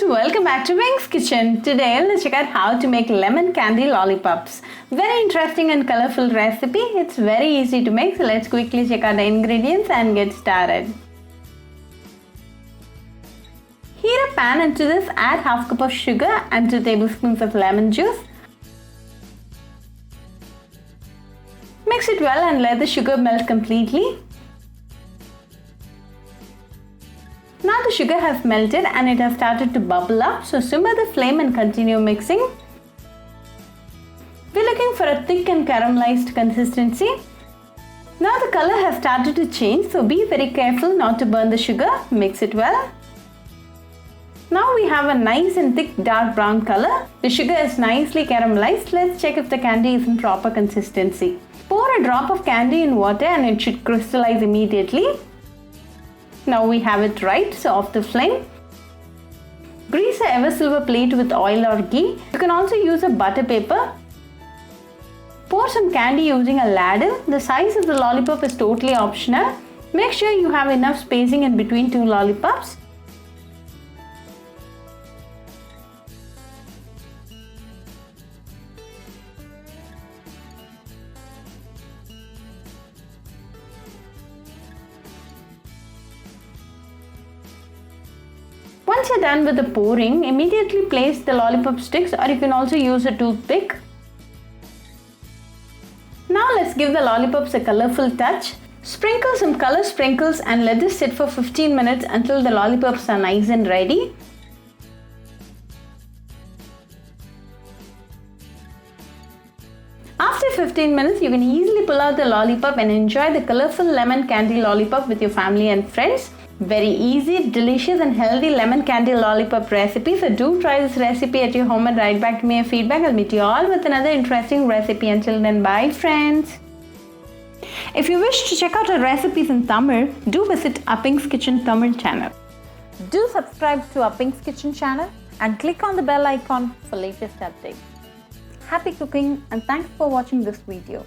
welcome back to Wing's Kitchen. Today let's check out how to make lemon candy lollipops. Very interesting and colorful recipe. It's very easy to make, so let's quickly check out the ingredients and get started. Heat a pan, and to this add half cup of sugar and 2 tablespoons of lemon juice. Mix it well and let the sugar melt completely. Now the sugar has melted and it has started to bubble up, so simmer the flame and continue mixing. We're looking for a thick and caramelized consistency. Now the color has started to change, so be very careful not to burn the sugar. Mix it well. Now we have a nice and thick dark brown color. The sugar is nicely caramelized. Let's check if the candy is in proper consistency. Pour a drop of candy in water and it should crystallize immediately. Now we have it right, so off the flame. Grease a ever silver plate with oil or ghee. You can also use a butter paper. Pour some candy using a ladle. The size of the lollipop is totally optional. Make sure you have enough spacing in between 2 lollipops. Once you're done with the pouring, immediately place the lollipop sticks, or you can also use a toothpick. Now let's give the lollipops a colorful touch. Sprinkle some color sprinkles and let this sit for 15 minutes until the lollipops are nice and ready. After 15 minutes, you can easily pull out the lollipop and enjoy the colorful lemon candy lollipop with your family and friends. Very easy, delicious and healthy lemon candy lollipop recipe. So do try this recipe at your home and write back to me a feedback. I'll meet you all with another interesting recipe. Until then, bye friends. If you wish to check out our recipes in Tamil, do visit Upping's Kitchen Tamil channel. Do subscribe to Upping's Kitchen channel and click on the bell icon for latest updates. Happy cooking and thanks for watching this video.